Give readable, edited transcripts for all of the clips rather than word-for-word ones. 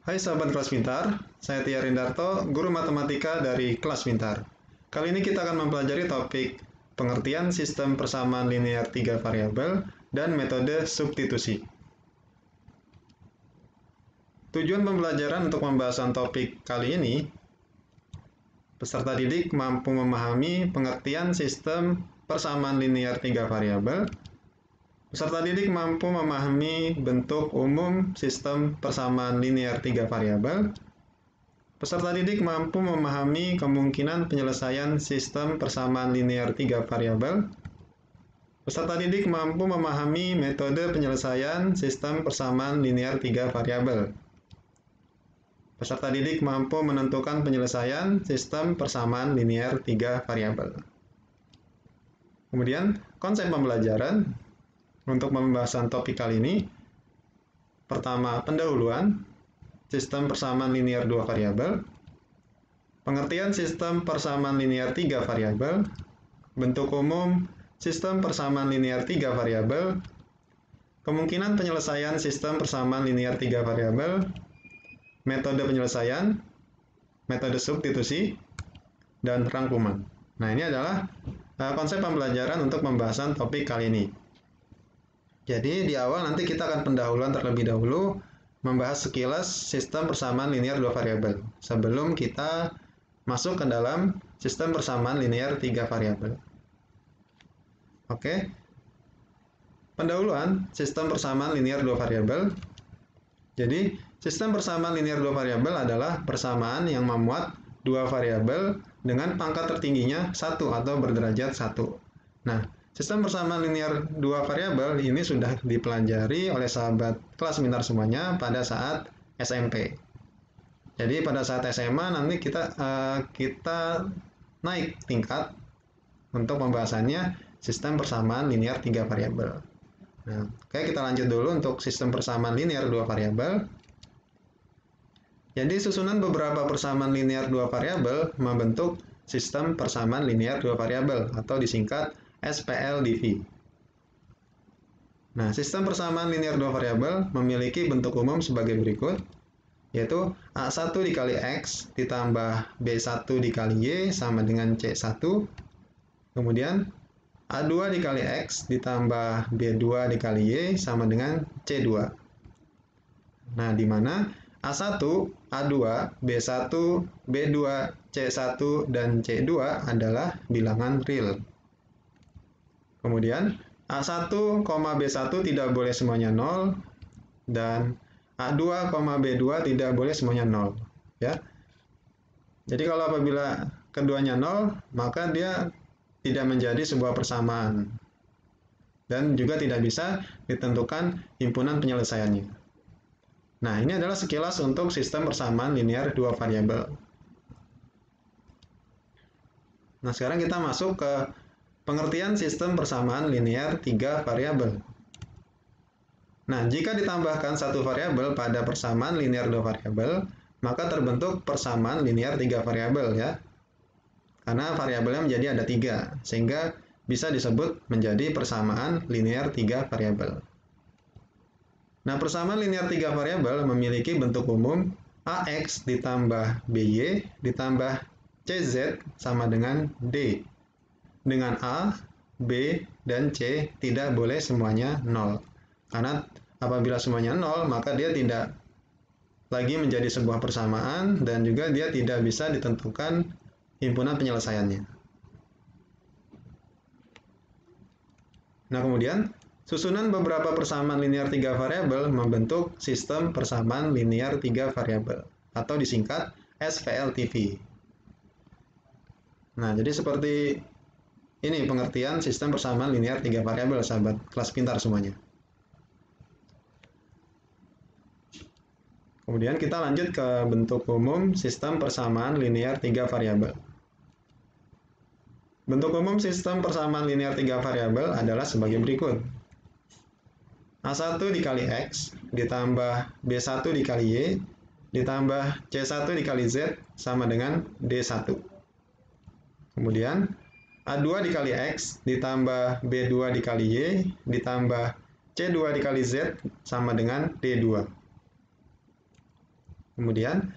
Hai sahabat kelas pintar, saya Tia Rindarto, guru matematika dari kelas pintar. Kali ini kita akan mempelajari topik pengertian sistem persamaan linear 3 variabel dan metode substitusi. Tujuan pembelajaran untuk pembahasan topik kali ini, peserta didik mampu memahami pengertian sistem persamaan linear 3 variabel. Peserta didik mampu memahami bentuk umum sistem persamaan linear 3 variabel. Peserta didik mampu memahami kemungkinan penyelesaian sistem persamaan linear 3 variabel. Peserta didik mampu memahami metode penyelesaian sistem persamaan linear 3 variabel. Peserta didik mampu menentukan penyelesaian sistem persamaan linear 3 variabel. Kemudian, konsep pembelajaran untuk pembahasan topik kali ini, pertama, pendahuluan sistem persamaan linear 2 variabel, pengertian sistem persamaan linear 3 variabel, bentuk umum sistem persamaan linear 3 variabel, kemungkinan penyelesaian sistem persamaan linear 3 variabel, metode penyelesaian, metode substitusi, dan rangkuman. Nah, ini adalah konsep pembelajaran untuk pembahasan topik kali ini. Jadi di awal nanti kita akan pendahuluan terlebih dahulu membahas sekilas sistem persamaan linear 2 variabel sebelum kita masuk ke dalam sistem persamaan linear 3 variabel. Oke. Pendahuluan sistem persamaan linear 2 variabel. Jadi, sistem persamaan linear 2 variabel adalah persamaan yang memuat dua variabel dengan pangkat tertingginya 1 atau berderajat 1. Nah, sistem persamaan linear 2 variabel ini sudah dipelajari oleh sahabat kelas pintar semuanya pada saat SMP. Jadi pada saat SMA nanti kita naik tingkat untuk pembahasannya sistem persamaan linear 3 variabel. Nah, oke, kita lanjut dulu untuk sistem persamaan linear 2 variabel. Jadi susunan beberapa persamaan linear 2 variabel membentuk sistem persamaan linear 2 variabel atau disingkat SPLDV. Nah, sistem persamaan linear 2 variabel memiliki bentuk umum sebagai berikut, yaitu A1 dikali X ditambah B1 dikali Y sama dengan C1, kemudian A2 dikali X ditambah B2 dikali Y sama dengan C2. Nah, di mana A1, A2, B1, B2, C1, dan C2 adalah bilangan real. Kemudian, A1, B1 tidak boleh semuanya 0, dan A2, B2 tidak boleh semuanya 0. Ya. Jadi kalau apabila keduanya 0, maka dia tidak menjadi sebuah persamaan. Dan juga tidak bisa ditentukan himpunan penyelesaiannya. Nah, ini adalah sekilas untuk sistem persamaan linear 2 variabel. Nah, sekarang kita masuk ke pengertian sistem persamaan linear 3 variabel. Nah, jika ditambahkan satu variabel pada persamaan linear 2 variabel, maka terbentuk persamaan linear 3 variabel ya. Karena variabelnya menjadi ada 3, sehingga bisa disebut menjadi persamaan linear 3 variabel. Nah, persamaan linear 3 variabel memiliki bentuk umum AX ditambah BY ditambah CZ sama dengan D. Dengan A, B, dan C tidak boleh semuanya 0. Karena apabila semuanya 0, maka dia tidak lagi menjadi sebuah persamaan dan juga dia tidak bisa ditentukan himpunan penyelesaiannya. Nah, kemudian susunan beberapa persamaan linear 3 variabel membentuk sistem persamaan linear 3 variabel atau disingkat SPLTV. Nah, jadi seperti ini pengertian sistem persamaan linear 3 variabel, sahabat kelas pintar semuanya. Kemudian kita lanjut ke bentuk umum sistem persamaan linear 3 variabel. Bentuk umum sistem persamaan linear 3 variabel adalah sebagai berikut. A1 dikali X ditambah B1 dikali Y ditambah C1 dikali Z sama dengan D1. Kemudian A2 dikali X ditambah B2 dikali Y ditambah C2 dikali Z sama dengan D2. Kemudian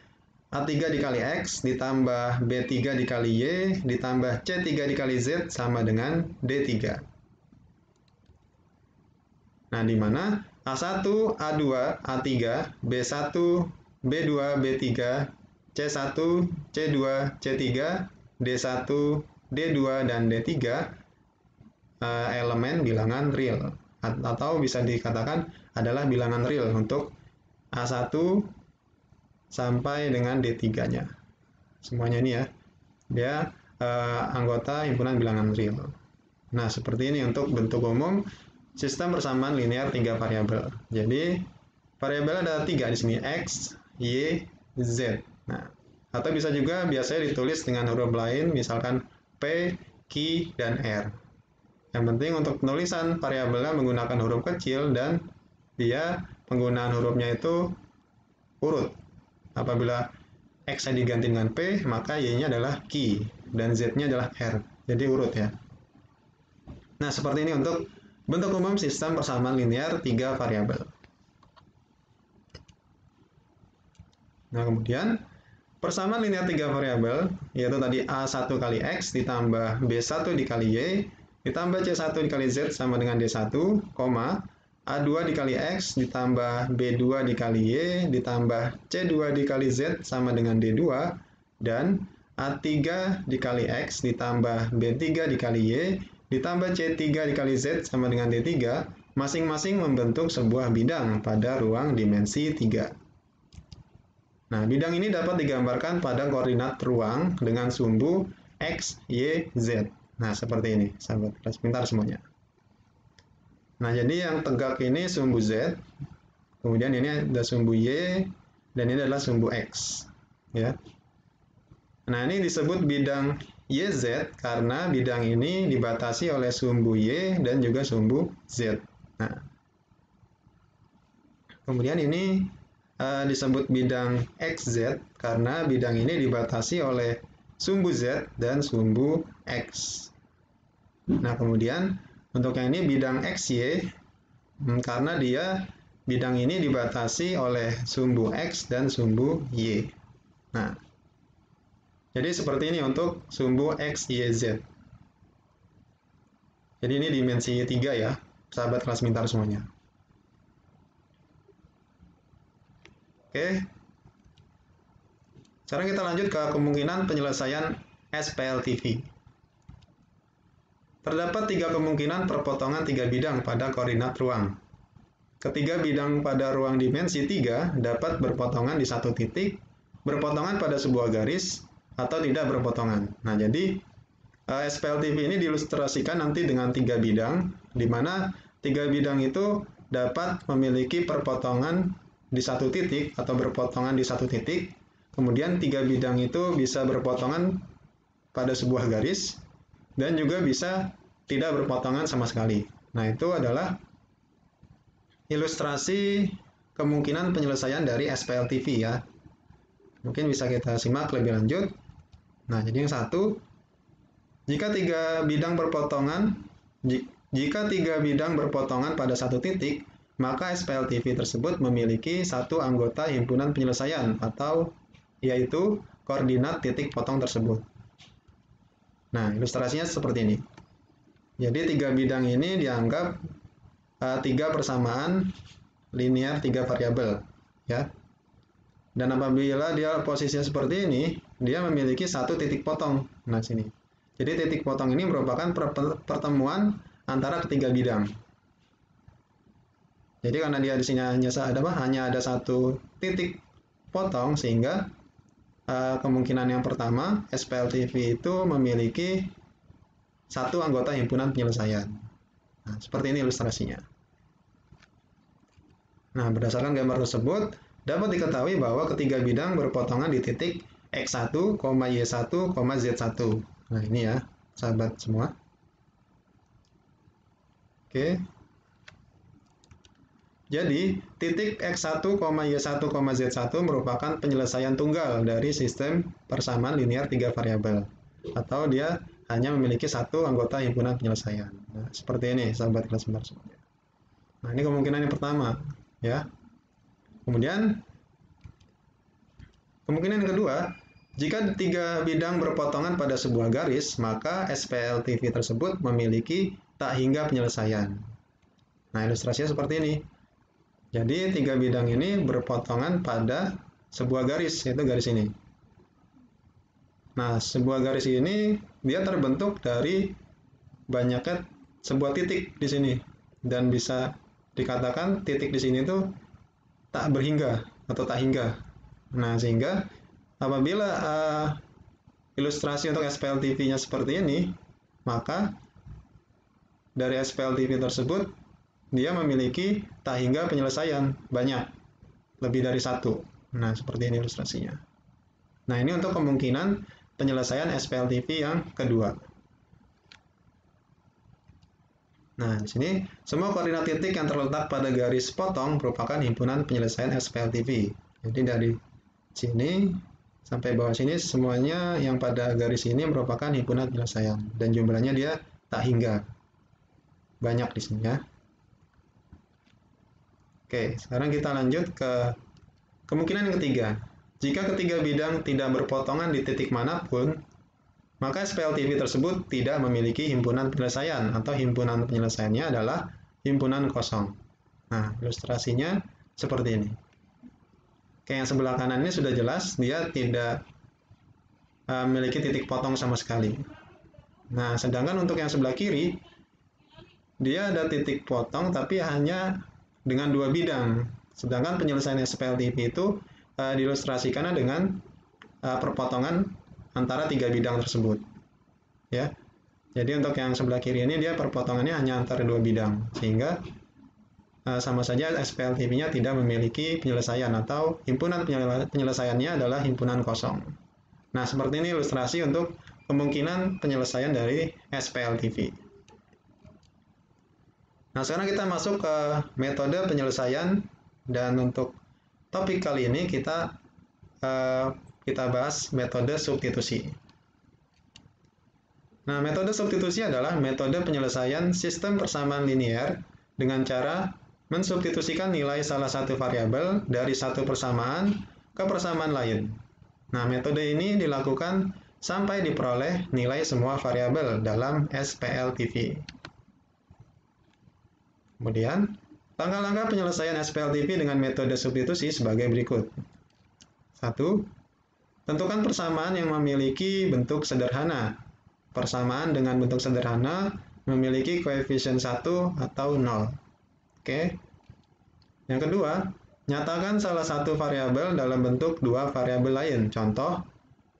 A3 dikali X ditambah B3 dikali Y ditambah C3 dikali Z sama dengan D3. Nah, di mana A1, A2, A3, B1, B2, B3, C1, C2, C3, D1, D2, dan D3 elemen bilangan real. Atau bisa dikatakan adalah bilangan real untuk A1 sampai dengan D3-nya. Semuanya ini ya, dia anggota himpunan bilangan real. Nah, seperti ini untuk bentuk umum sistem persamaan linear 3 variabel. Jadi, variabel ada 3 di sini, X, Y, Z. Nah, atau bisa juga biasanya ditulis dengan huruf lain, misalkan P, Q, dan R. Yang penting untuk penulisan variabelnya menggunakan huruf kecil dan dia penggunaan hurufnya itu urut. Apabila X-nya diganti dengan P, maka Y-nya adalah Q dan Z-nya adalah R. Jadi urut ya. Nah, seperti ini untuk bentuk umum sistem persamaan linear 3 variabel. Nah, kemudian persamaan linear 3 variabel, yaitu tadi A1 kali X ditambah B1 dikali Y, ditambah C1 dikali Z sama dengan D1, A2 dikali X ditambah B2 dikali Y, ditambah C2 dikali Z sama dengan D2, dan A3 dikali X ditambah B3 dikali Y, ditambah C3 dikali Z sama dengan D3, masing-masing membentuk sebuah bidang pada ruang dimensi 3. Nah, bidang ini dapat digambarkan pada koordinat ruang dengan sumbu X, Y, Z. Nah, seperti ini, sahabat kelas pintar semuanya. Nah, jadi yang tegak ini sumbu Z, kemudian ini ada sumbu Y, dan ini adalah sumbu X. Ya. Nah, ini disebut bidang YZ karena bidang ini dibatasi oleh sumbu Y dan juga sumbu Z. Nah, kemudian ini disebut bidang XZ karena bidang ini dibatasi oleh sumbu Z dan sumbu X. Nah, kemudian untuk yang ini bidang XY karena dia bidang ini dibatasi oleh sumbu X dan sumbu Y. Nah, jadi seperti ini untuk sumbu X, Y, Z. Jadi ini dimensi 3 ya, sahabat kelas pintar semuanya. Oke. Sekarang kita lanjut ke kemungkinan penyelesaian SPLTV. Terdapat 3 kemungkinan perpotongan 3 bidang pada koordinat ruang. Ketiga bidang pada ruang dimensi 3 dapat berpotongan di satu titik, berpotongan pada sebuah garis, atau tidak berpotongan. Nah, jadi SPLTV ini diilustrasikan nanti dengan 3 bidang, di mana 3 bidang itu dapat memiliki perpotongan di satu titik atau berpotongan di satu titik, kemudian 3 bidang itu bisa berpotongan pada sebuah garis, dan juga bisa tidak berpotongan sama sekali. Nah, itu adalah ilustrasi kemungkinan penyelesaian dari SPLTV ya. Mungkin bisa kita simak lebih lanjut. Nah, jadi yang satu, jika tiga bidang berpotongan pada satu titik, maka SPLTV tersebut memiliki satu anggota himpunan penyelesaian atau yaitu koordinat titik potong tersebut. Nah, ilustrasinya seperti ini. Jadi 3 bidang ini dianggap 3 persamaan linear 3 variabel ya. Dan apabila dia posisinya seperti ini, dia memiliki satu titik potong. Nah, sini. Jadi titik potong ini merupakan pertemuan antara ketiga bidang. Jadi karena dia di sini hanya ada satu titik potong, sehingga kemungkinan yang pertama SPLTV itu memiliki satu anggota himpunan penyelesaian. Nah, seperti ini ilustrasinya. Nah, berdasarkan gambar tersebut, dapat diketahui bahwa ketiga bidang berpotongan di titik X1, Y1, Z1. Nah, ini ya, sahabat semua. Oke. Jadi, titik X1, Y1, Z1 merupakan penyelesaian tunggal dari sistem persamaan linear 3 variabel. Atau dia hanya memiliki satu anggota himpunan penyelesaian. Nah, seperti ini, sahabat kelas pintar semuanya. Nah, ini kemungkinan yang pertama. Ya. Kemudian, Kemungkinan yang kedua, jika tiga bidang berpotongan pada sebuah garis, maka SPLTV tersebut memiliki tak hingga penyelesaian. Nah, ilustrasinya seperti ini. Jadi, tiga bidang ini berpotongan pada sebuah garis, yaitu garis ini. Nah, sebuah garis ini dia terbentuk dari banyaknya sebuah titik di sini, dan bisa dikatakan titik di sini itu tak berhingga atau tak hingga. Nah, sehingga apabila ilustrasi untuk SPLTV-nya seperti ini, maka dari SPLTV tersebut dia memiliki tak hingga penyelesaian banyak, lebih dari satu. Nah, seperti ini ilustrasinya. Nah, ini untuk kemungkinan penyelesaian SPLTV yang kedua. Nah, di sini semua koordinat titik yang terletak pada garis potong merupakan himpunan penyelesaian SPLTV. Jadi dari sini sampai bawah sini semuanya yang pada garis ini merupakan himpunan penyelesaian, dan jumlahnya dia tak hingga. Banyak di sini ya. Oke, sekarang kita lanjut ke kemungkinan yang ketiga. Jika ketiga bidang tidak berpotongan di titik manapun, maka SPLTV tersebut tidak memiliki himpunan penyelesaian, atau himpunan penyelesaiannya adalah himpunan kosong. Nah, ilustrasinya seperti ini. Oke, yang sebelah kanan ini sudah jelas, dia tidak memiliki titik potong sama sekali. Nah, sedangkan untuk yang sebelah kiri, dia ada titik potong tapi hanya dengan dua bidang. Sedangkan penyelesaian SPLTV itu diilustrasikan dengan perpotongan antara tiga bidang tersebut. Ya. Jadi untuk yang sebelah kiri ini dia perpotongannya hanya antara dua bidang, sehingga sama saja SPLTV-nya tidak memiliki penyelesaian, atau himpunan penyelesaiannya adalah himpunan kosong. Nah, seperti ini ilustrasi untuk kemungkinan penyelesaian dari SPLTV. Nah, sekarang kita masuk ke metode penyelesaian, dan untuk topik kali ini kita bahas metode substitusi. Nah, metode substitusi adalah metode penyelesaian sistem persamaan linear dengan cara mensubstitusikan nilai salah satu variabel dari satu persamaan ke persamaan lain. Nah, metode ini dilakukan sampai diperoleh nilai semua variabel dalam SPLTV. Kemudian, langkah-langkah penyelesaian SPLTV dengan metode substitusi sebagai berikut. 1. Tentukan persamaan yang memiliki bentuk sederhana. Persamaan dengan bentuk sederhana memiliki koefisien 1 atau 0. Oke. Yang kedua, nyatakan salah satu variabel dalam bentuk dua variabel lain. Contoh,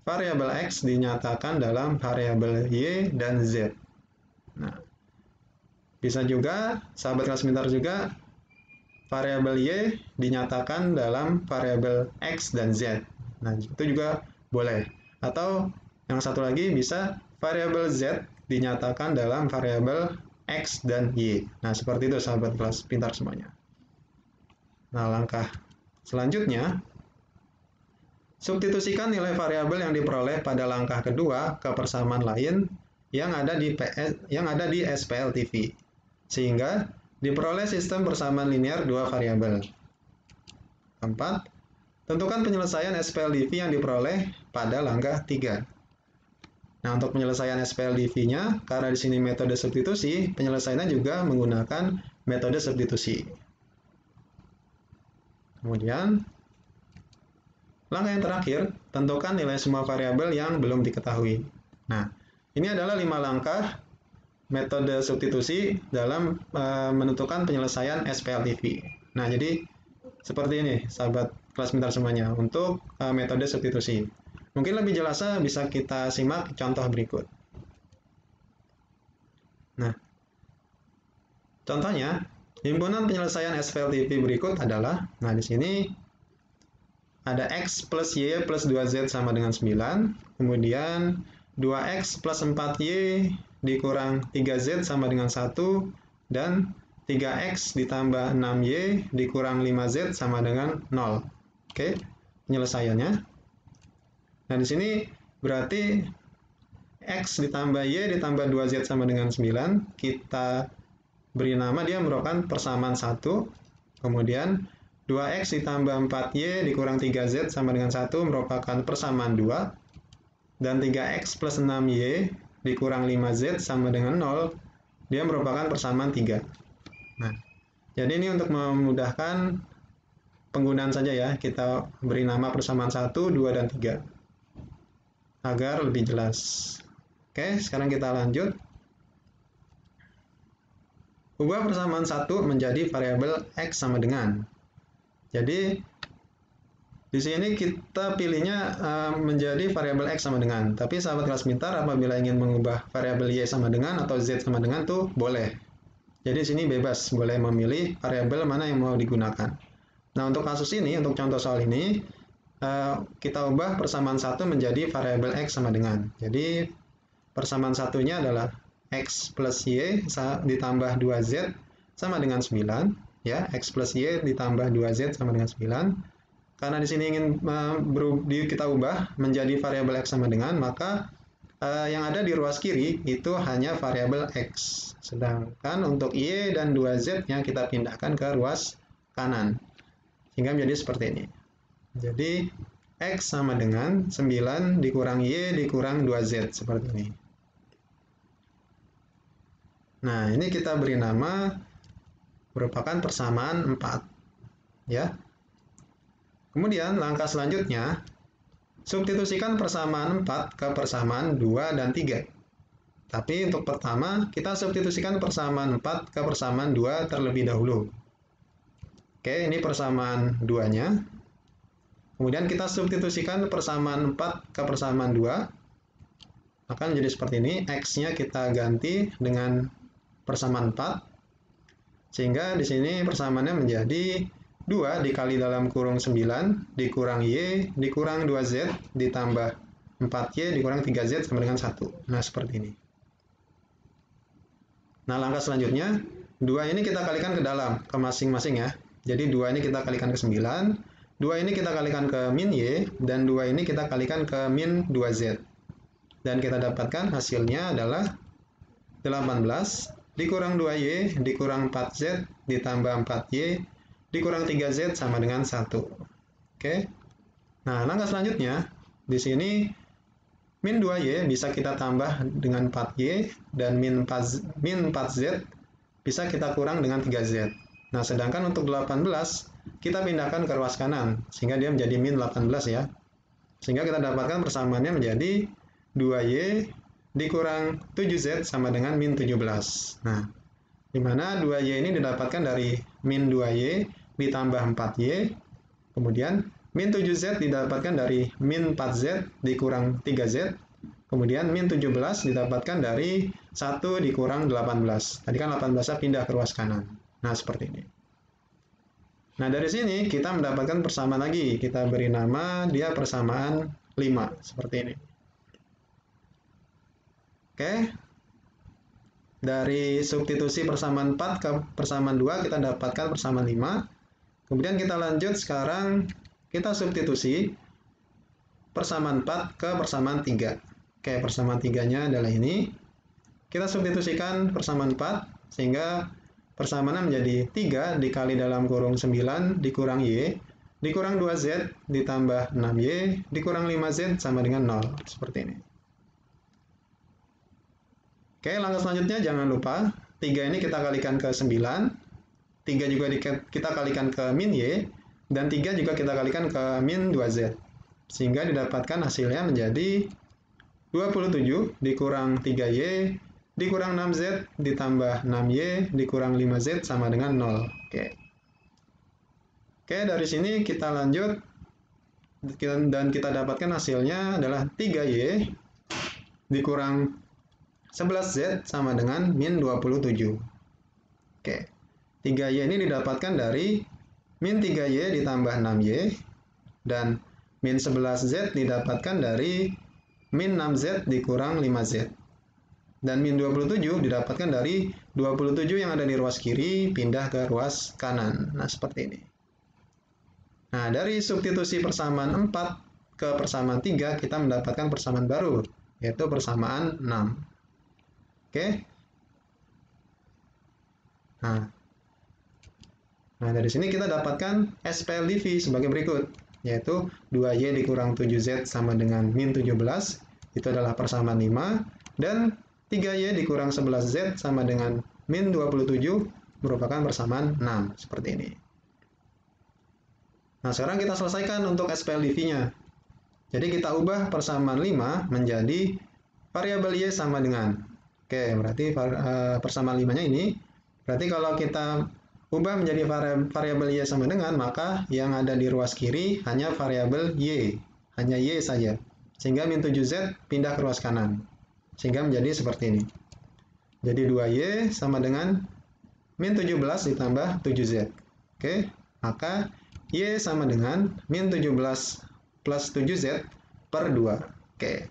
variabel X dinyatakan dalam variabel Y dan Z. Nah, bisa juga, sahabat kelas pintar juga, variabel Y dinyatakan dalam variabel X dan Z. Nah, itu juga boleh. Atau yang satu lagi bisa variabel Z dinyatakan dalam variabel X dan Y. Nah, seperti itu sahabat kelas pintar semuanya. Nah, langkah selanjutnya, substitusikan nilai variabel yang diperoleh pada langkah kedua ke persamaan lain yang ada di SPLTV, sehingga diperoleh sistem persamaan linear dua variabel. 4. Tentukan penyelesaian SPLTV yang diperoleh pada langkah 3. Nah, untuk penyelesaian SPLTV-nya, karena di sini metode substitusi, penyelesaiannya juga menggunakan metode substitusi. Kemudian, langkah yang terakhir, tentukan nilai semua variabel yang belum diketahui. Nah, ini adalah 5 langkah metode substitusi dalam menentukan penyelesaian SPLTV. Nah, jadi seperti ini, sahabat kelas pintar semuanya, untuk metode substitusi. Mungkin lebih jelasnya bisa kita simak contoh berikut. Nah, contohnya, himpunan penyelesaian SPLTV berikut adalah, nah di sini ada X plus Y plus 2Z sama dengan 9, kemudian 2X plus 4Y dikurang 3Z sama dengan 1, dan 3X ditambah 6Y dikurang 5Z sama dengan 0. Oke, penyelesaiannya. Nah, di sini berarti X ditambah Y ditambah 2Z sama dengan 9, kita beri nama dia merupakan persamaan 1, kemudian 2x ditambah 4y dikurang 3z sama dengan 1 merupakan persamaan 2. Dan 3x plus 6y dikurang 5z sama dengan 0, dia merupakan persamaan 3. Nah, jadi ini untuk memudahkan penggunaan saja ya, kita beri nama persamaan 1, 2, dan 3. Agar lebih jelas. Oke, sekarang kita lanjut. Ubah persamaan 1 menjadi variabel x sama dengan. Jadi di sini kita pilihnya menjadi variabel x sama dengan. Tapi sahabat kelas pintar apabila ingin mengubah variabel y sama dengan atau z sama dengan tuh boleh. Jadi di sini bebas, boleh memilih variabel mana yang mau digunakan. Nah, untuk kasus ini, untuk contoh soal ini, kita ubah persamaan 1 menjadi variabel x sama dengan. Jadi persamaan satunya adalah x plus y ditambah 2z sama dengan 9. Ya, x plus y ditambah 2z sama dengan 9. Karena di sini ingin kita ubah menjadi variabel x sama dengan, maka yang ada di ruas kiri itu hanya variabel x. Sedangkan untuk y dan 2z-nya kita pindahkan ke ruas kanan. Sehingga menjadi seperti ini. Jadi x sama dengan 9 dikurang y dikurang 2z, seperti ini. Nah, ini kita beri nama merupakan persamaan 4. Ya. Kemudian langkah selanjutnya, substitusikan persamaan 4 ke persamaan 2 dan 3. Tapi untuk pertama, kita substitusikan persamaan 4 ke persamaan 2 terlebih dahulu. Oke, ini persamaan 2-nya. Kemudian kita substitusikan persamaan 4 ke persamaan 2. Maka menjadi seperti ini, x-nya kita ganti dengan persamaan 4. Sehingga di sini persamaannya menjadi 2 dikali dalam kurung 9 dikurang y dikurang 2z ditambah 4y dikurang 3z sama dengan 1. Nah, seperti ini. Nah, langkah selanjutnya, 2 ini kita kalikan ke dalam, ke masing-masing ya. Jadi 2 ini kita kalikan ke 9, 2 ini kita kalikan ke min y, dan 2 ini kita kalikan ke min 2z. Dan kita dapatkan hasilnya adalah 18 dikurang 2y dikurang 4z ditambah 4y dikurang 3z sama dengan 1. Oke. Nah, langkah selanjutnya, di sini min 2y bisa kita tambah dengan 4y, dan min 4z bisa kita kurang dengan 3z. Nah, sedangkan untuk 18, kita pindahkan ke ruas kanan, sehingga dia menjadi min 18 ya. Sehingga kita dapatkan persamaannya menjadi 2y dikurang 7z sama dengan min 17. Nah, di mana 2y ini didapatkan dari min 2y ditambah 4y, kemudian min 7z didapatkan dari min 4z dikurang 3z, kemudian min 17 didapatkan dari 1 dikurang 18. Tadi kan 18-nya pindah ke ruas kanan. Nah, seperti ini. Nah, dari sini kita mendapatkan persamaan lagi. Kita beri nama dia persamaan 5, seperti ini. Oke. Dari substitusi persamaan 4 ke persamaan 2, kita dapatkan persamaan 5. Kemudian kita lanjut sekarang, kita substitusi persamaan 4 ke persamaan 3. Oke, persamaan 3-nya adalah ini. Kita substitusikan persamaan 4, sehingga persamaannya menjadi 3 dikali dalam kurung 9 dikurang y, dikurang 2z ditambah 6y, dikurang 5z sama dengan 0. Seperti ini. Oke, langkah selanjutnya jangan lupa, 3 ini kita kalikan ke 9. 3 juga kita kalikan ke min y, dan 3 juga kita kalikan ke min 2z. Sehingga didapatkan hasilnya menjadi 27 dikurang 3y, dikurang 6z, ditambah 6y, dikurang 5z, sama dengan 0. Oke, dari sini kita lanjut, dan kita dapatkan hasilnya adalah 3y, dikurang 11z, sama dengan min 27. Oke. 3y ini didapatkan dari min 3y ditambah 6y, dan min 11z didapatkan dari min 6z dikurang 5z. Dan min 27 didapatkan dari 27 yang ada di ruas kiri pindah ke ruas kanan. Nah, seperti ini. Nah, dari substitusi persamaan 4 ke persamaan 3, kita mendapatkan persamaan baru, yaitu persamaan 6. Oke. Nah, Nah, dari sini kita dapatkan SPLDV sebagai berikut, yaitu 2Y dikurang 7Z sama dengan min 17, itu adalah persamaan 5, dan 3Y dikurang 11Z sama dengan min 27 merupakan persamaan 6, seperti ini. Nah, sekarang kita selesaikan untuk SPLDV-nya. Jadi kita ubah persamaan 5 menjadi variabel Y sama dengan. Oke, berarti persamaan 5-nya ini, berarti kalau kita ubah menjadi variabel Y sama dengan, maka yang ada di ruas kiri hanya variabel Y, hanya Y saja. Sehingga min 7Z pindah ke ruas kanan. Sehingga menjadi seperti ini. Jadi 2Y sama dengan min 17 ditambah 7Z. Oke, maka Y sama dengan min 17 plus 7Z per 2. Oke.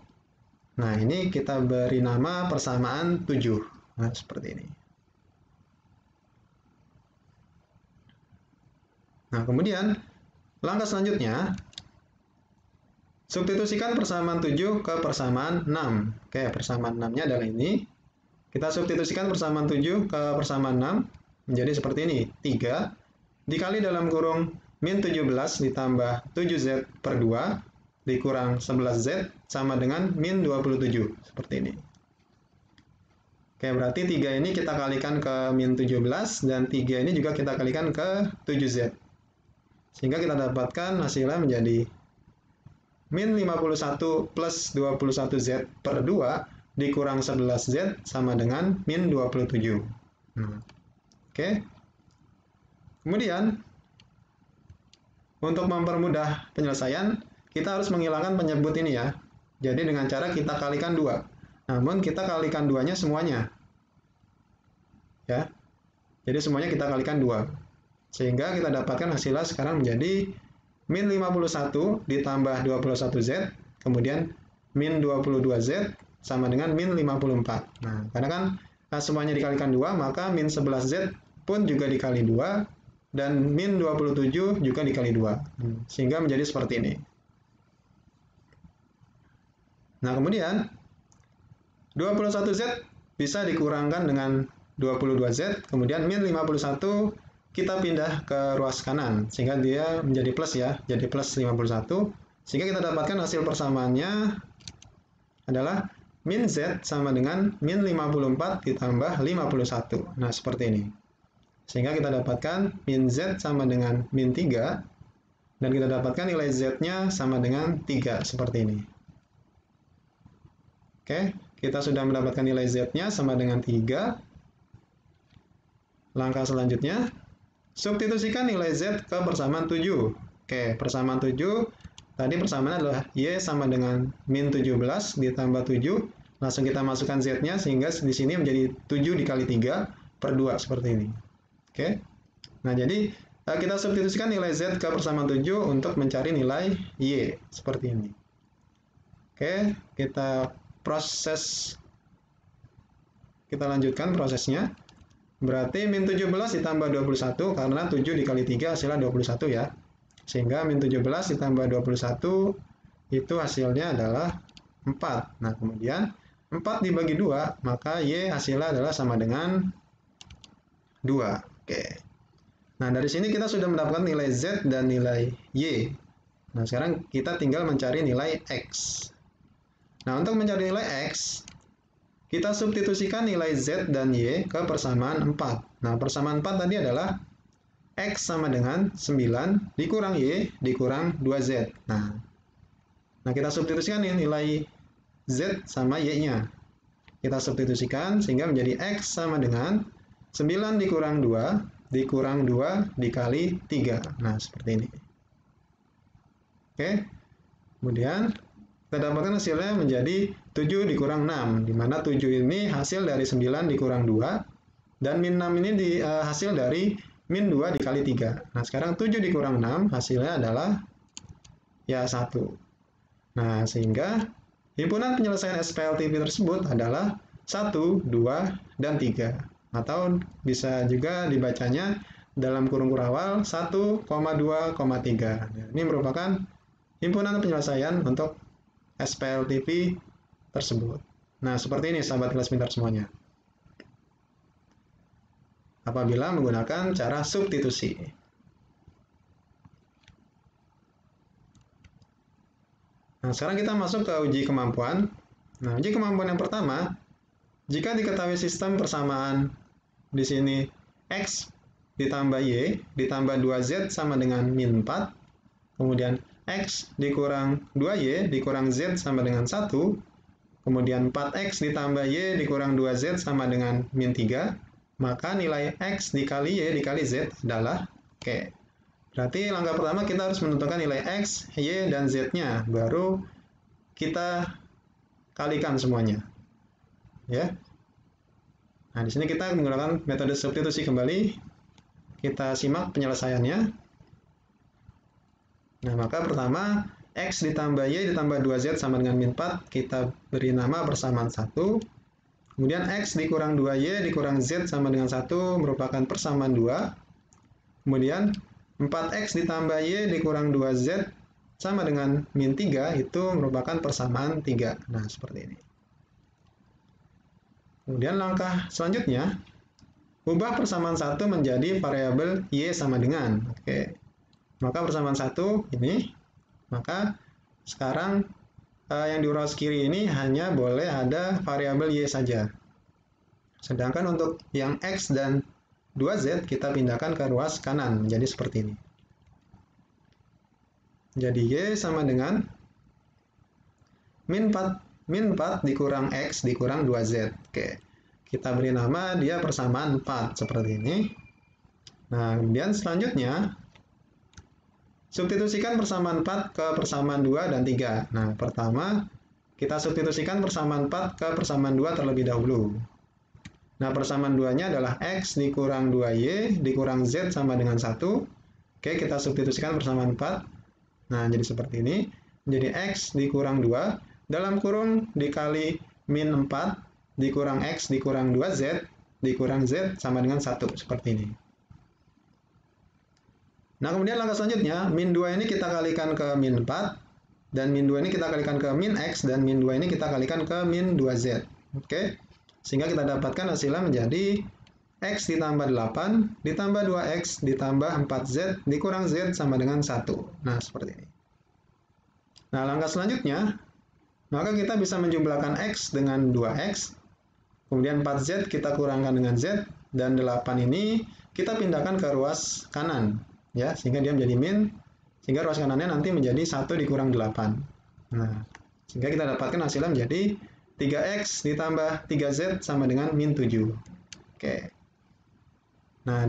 Nah, ini kita beri nama persamaan 7. Nah, seperti ini. Nah, kemudian langkah selanjutnya, substitusikan persamaan 7 ke persamaan 6. Oke, persamaan 6-nya adalah ini. Kita substitusikan persamaan 7 ke persamaan 6 menjadi seperti ini. 3 dikali dalam kurung min 17 ditambah 7Z per 2 dikurang 11Z sama dengan min 27. Seperti ini. Oke, berarti 3 ini kita kalikan ke min 17 dan 3 ini juga kita kalikan ke 7Z. Sehingga kita dapatkan hasilnya menjadi min 51 plus 21Z per 2 dikurang 11Z sama dengan min 27. Oke. Kemudian, untuk mempermudah penyelesaian, kita harus menghilangkan penyebut ini ya. Jadi dengan cara kita kalikan 2. Namun kita kalikan 2-nya semuanya. Ya. Jadi semuanya kita kalikan 2. Sehingga kita dapatkan hasilnya sekarang menjadi min 51 ditambah 21Z, kemudian min 22Z sama dengan min 54. Nah, karena kan semuanya dikalikan 2, maka min 11Z pun juga dikali 2, dan min 27 juga dikali 2. Sehingga menjadi seperti ini. Nah, kemudian 21Z bisa dikurangkan dengan 22Z, kemudian min 51 kita pindah ke ruas kanan, sehingga dia menjadi plus ya, jadi plus 51. Sehingga kita dapatkan hasil persamaannya adalah min Z sama dengan min 54 ditambah 51. Nah, seperti ini. Sehingga kita dapatkan min Z sama dengan min 3, dan kita dapatkan nilai Z-nya sama dengan 3, seperti ini. Oke, kita sudah mendapatkan nilai Z-nya sama dengan 3. Langkah selanjutnya, substitusikan nilai Z ke persamaan 7. Oke, persamaan 7, tadi persamaan adalah Y sama dengan min 17 ditambah 7. Langsung kita masukkan Z-nya, sehingga di sini menjadi 7 dikali 3 per 2, seperti ini. Oke, nah jadi kita substitusikan nilai Z ke persamaan 7 untuk mencari nilai Y, seperti ini. Oke, kita lanjutkan prosesnya. Berarti min 17 ditambah 21, karena 7 dikali 3 hasilnya 21 ya. Sehingga min 17 ditambah 21 itu hasilnya adalah 4. Nah, kemudian 4 dibagi 2, maka Y hasilnya adalah sama dengan 2. Oke. Nah, dari sini kita sudah mendapatkan nilai Z dan nilai Y. Nah, sekarang kita tinggal mencari nilai X. Nah, untuk mencari nilai X, kita substitusikan nilai Z dan Y ke persamaan 4. Nah, persamaan 4 tadi adalah X sama dengan 9 dikurang Y dikurang 2Z. Nah, kita substitusikan nilai Z sama Y-nya. Kita substitusikan sehingga menjadi X sama dengan 9 dikurang 2 dikurang 2 dikali 3. Nah, seperti ini. Oke. Kemudian kita dapatkan hasilnya menjadi 7 dikurang 6, di mana 7 ini hasil dari 9 dikurang 2, dan min 6 ini hasil dari min 2 dikali 3. Nah, sekarang 7 dikurang 6 hasilnya adalah ya 1. Nah, sehingga himpunan penyelesaian SPLTP tersebut adalah 1, 2, dan 3. Atau bisa juga dibacanya dalam kurung kurawal 1,2,3. Ini merupakan himpunan penyelesaian untuk SPLTP tersebut. Nah, seperti ini sahabat kelas pintar semuanya. apabila menggunakan cara substitusi. Nah, sekarang kita masuk ke uji kemampuan. Nah, uji kemampuan yang pertama, jika diketahui sistem persamaan di sini X ditambah Y ditambah 2Z sama dengan min 4, kemudian X dikurang 2Y dikurang Z sama dengan 1, kemudian 4X ditambah Y dikurang 2Z sama dengan min 3, maka nilai X dikali Y dikali Z adalah Oke. Berarti langkah pertama kita harus menentukan nilai X, Y, dan Z-nya, baru kita kalikan semuanya. Ya. Nah, di sini kita menggunakan metode substitusi kembali. Kita simak penyelesaiannya. Nah, maka pertama, X ditambah Y ditambah 2Z sama dengan min 4, kita beri nama persamaan 1. Kemudian X dikurang 2Y dikurang Z sama dengan 1 merupakan persamaan 2. Kemudian 4X ditambah Y dikurang 2Z sama dengan min 3 itu merupakan persamaan 3. Nah, seperti ini. Kemudian langkah selanjutnya, ubah persamaan 1 menjadi variabel Y sama dengan. Oke. Maka persamaan 1 ini, maka sekarang yang di ruas kiri ini hanya boleh ada variabel Y saja. Sedangkan untuk yang X dan 2Z kita pindahkan ke ruas kanan menjadi seperti ini. Jadi Y sama dengan min 4 dikurang X dikurang 2Z. Oke. Kita beri nama dia persamaan 4 seperti ini. Nah, kemudian selanjutnya substitusikan persamaan 4 ke persamaan 2 dan 3. Nah, pertama kita substitusikan persamaan 4 ke persamaan 2 terlebih dahulu. Nah, persamaan 2-nya adalah X dikurang 2Y dikurang Z sama dengan 1. Oke, kita substitusikan persamaan 4. Nah, jadi seperti ini. Jadi X dikurang 2, dalam kurung dikali min 4, dikurang X dikurang 2Z, dikurang Z sama dengan 1. Seperti ini. Nah, kemudian langkah selanjutnya, min 2 ini kita kalikan ke min 4, dan min 2 ini kita kalikan ke min X, dan min 2 ini kita kalikan ke min 2Z. Oke. Sehingga kita dapatkan hasilnya menjadi X ditambah 8, ditambah 2X, ditambah 4Z, dikurang Z sama dengan 1. Nah, seperti ini. Nah, langkah selanjutnya, maka kita bisa menjumlahkan X dengan 2X, kemudian 4Z kita kurangkan dengan Z, dan 8 ini kita pindahkan ke ruas kanan, ya, sehingga dia menjadi min, sehingga ruas kanannya nanti menjadi 1 dikurang 8. Nah, sehingga kita dapatkan hasilnya menjadi 3X ditambah 3Z sama dengan min 7. Oke. Nah,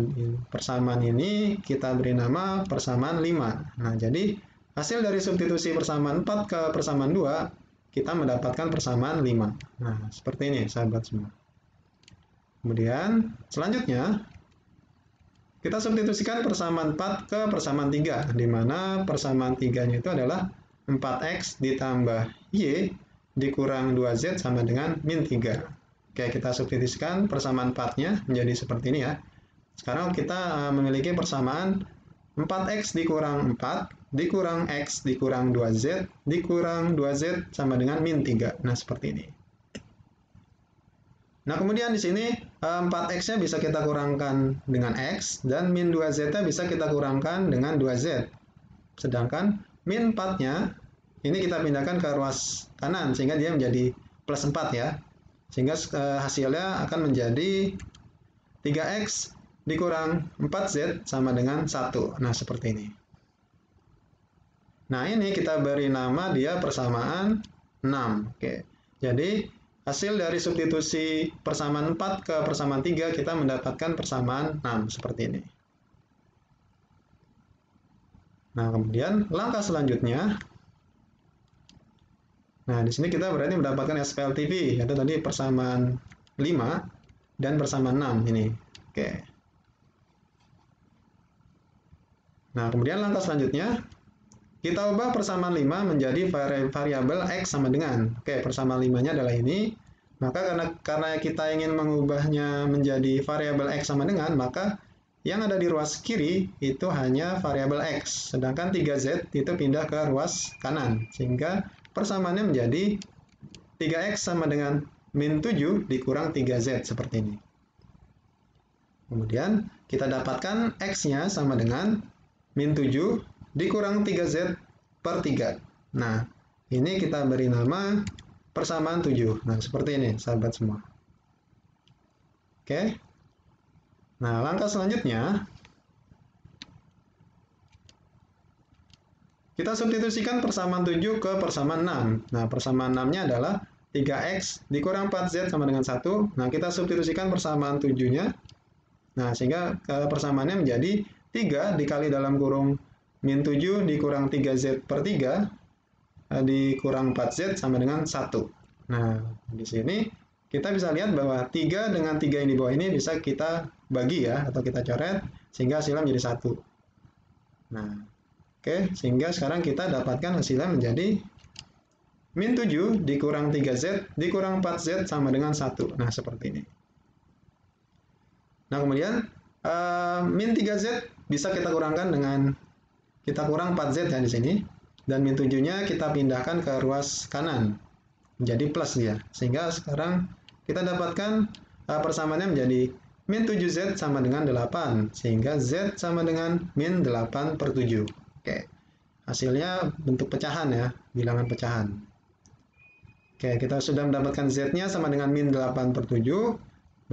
persamaan ini kita beri nama persamaan 5. Nah, jadi hasil dari substitusi persamaan 4 ke persamaan 2, kita mendapatkan persamaan 5. Nah, seperti ini, sahabat semua. Kemudian, selanjutnya, kita substitusikan persamaan 4 ke persamaan 3, di mana persamaan 3-nya itu adalah 4X ditambah Y dikurang 2Z sama dengan min 3. Oke, kita substitusikan persamaan 4-nya menjadi seperti ini ya. Sekarang kita memiliki persamaan 4X dikurang 4, dikurang X dikurang 2Z, dikurang 2Z sama dengan min 3. Nah, seperti ini. Nah, kemudian di sini 4X-nya bisa kita kurangkan dengan X, dan min 2Z-nya bisa kita kurangkan dengan 2Z. Sedangkan min 4-nya ini kita pindahkan ke ruas kanan, sehingga dia menjadi plus 4 ya. Sehingga hasilnya akan menjadi 3X dikurang 4Z sama dengan 1. Nah, seperti ini. Nah, ini kita beri nama dia persamaan 6. Oke. Jadi, hasil dari substitusi persamaan 4 ke persamaan 3, kita mendapatkan persamaan 6. Seperti ini. Nah, kemudian langkah selanjutnya, nah, di sini kita berarti mendapatkan SPLTP, yaitu tadi persamaan 5 dan persamaan 6 ini. Oke. Nah, kemudian langkah selanjutnya, kita ubah persamaan 5 menjadi variabel X sama dengan. Oke, persamaan 5-nya adalah ini. Maka karena kita ingin mengubahnya menjadi variabel X sama dengan, maka yang ada di ruas kiri itu hanya variabel X. Sedangkan 3Z itu pindah ke ruas kanan. Sehingga persamaannya menjadi 3X sama dengan min 7 dikurang 3Z seperti ini. Kemudian kita dapatkan X-nya sama dengan min 7 dikurang 3Z per 3. Nah, ini kita beri nama persamaan 7. Nah, seperti ini, sahabat semua. Oke. Nah, langkah selanjutnya, kita substitusikan persamaan 7 ke persamaan 6. Nah, persamaan 6-nya adalah 3X dikurang 4Z sama dengan 1. Nah, kita substitusikan persamaan 7-nya. Nah, sehingga persamaannya menjadi 3 dikali dalam kurung min 7 dikurang 3Z per 3 dikurang 4Z sama dengan 1. Nah, di sini kita bisa lihat bahwa 3 dengan 3 yang di bawah ini bisa kita bagi ya, atau kita coret, sehingga hasilnya menjadi 1. Nah, oke, sehingga sekarang kita dapatkan hasilnya menjadi min 7 dikurang 3Z dikurang 4Z sama dengan 1. Nah, seperti ini. Nah, kemudian min 3Z bisa kita kurangkan dengan kita kurang 4Z ya di sini. Dan min 7-nya kita pindahkan ke ruas kanan. Menjadi plus dia. Sehingga sekarang kita dapatkan persamaannya menjadi min 7Z sama dengan 8. Sehingga Z sama dengan min 8 per 7. Oke. Hasilnya bentuk pecahan ya, bilangan pecahan. Oke, kita sudah mendapatkan Z-nya sama dengan min 8 per 7.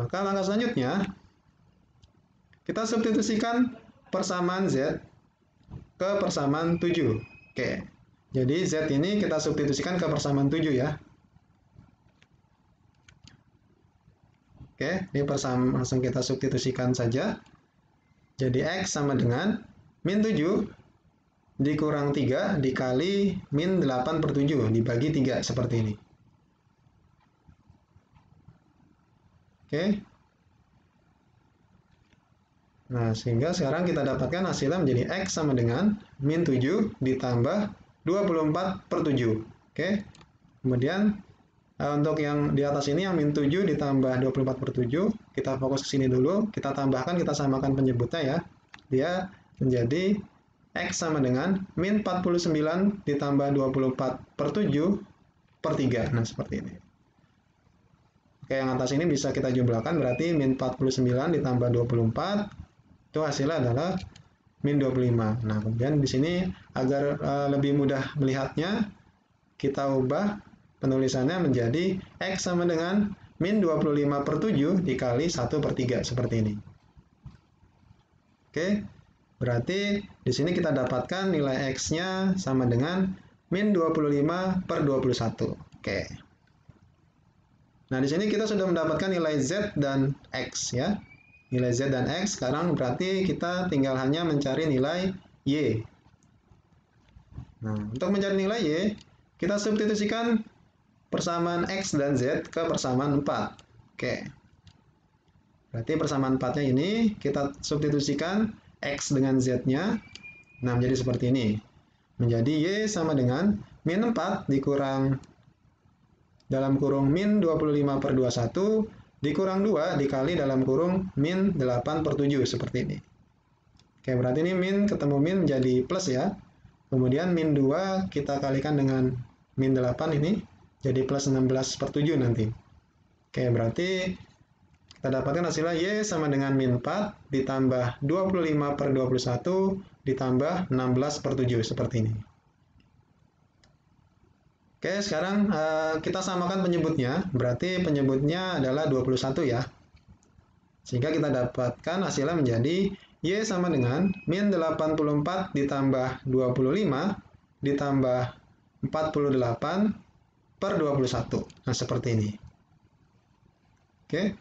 Maka langkah selanjutnya, kita substitusikan persamaan Z ke persamaan 7. Oke, jadi Z ini kita substitusikan ke persamaan 7 ya. Oke, ini persamaan langsung kita substitusikan saja. Jadi X sama dengan min 7 dikurang 3 dikali min 8 per 7 dibagi 3 seperti ini. Oke. Nah, sehingga sekarang kita dapatkan hasilnya menjadi X sama dengan min 7 ditambah 24 per 7. Oke. Kemudian untuk yang di atas ini yang min 7 ditambah 24 per 7, kita fokus ke sini dulu, kita tambahkan, kita samakan penyebutnya ya. Dia menjadi X sama dengan min 49 ditambah 24 per 7 per 3. Nah, seperti ini. Oke, yang atas ini bisa kita jumlahkan, berarti min 49 ditambah 24, itu hasilnya adalah min 25. Nah, kemudian di sini agar lebih mudah melihatnya, kita ubah penulisannya menjadi X sama dengan min 25 per 7 dikali 1 per 3, seperti ini. Oke, berarti di sini kita dapatkan nilai X-nya sama dengan min 25 per 21. Oke. Nah, di sini kita sudah mendapatkan nilai Z dan X ya. Nilai Z dan X, sekarang berarti kita tinggal hanya mencari nilai Y. Nah, untuk mencari nilai Y, kita substitusikan persamaan X dan Z ke persamaan 4. Oke. Berarti persamaan 4-nya ini kita substitusikan X dengan Z-nya. Nah, menjadi seperti ini. Menjadi Y sama dengan min 4 dikurang dalam kurung min 25 per 21 dikurang 2 dikali dalam kurung min 8 per 7 seperti ini. Oke, berarti ini min ketemu min menjadi plus ya. Kemudian min 2 kita kalikan dengan min 8 ini jadi plus 16 per 7 nanti. Oke, berarti kita dapatkan hasilnya Y sama dengan min 4 ditambah 25 per 21 ditambah 16 per 7 seperti ini. Oke, sekarang kita samakan penyebutnya. Berarti penyebutnya adalah 21 ya. Sehingga kita dapatkan hasilnya menjadi Y sama dengan min 84 ditambah 25 ditambah 48 per 21. Nah, seperti ini. Oke.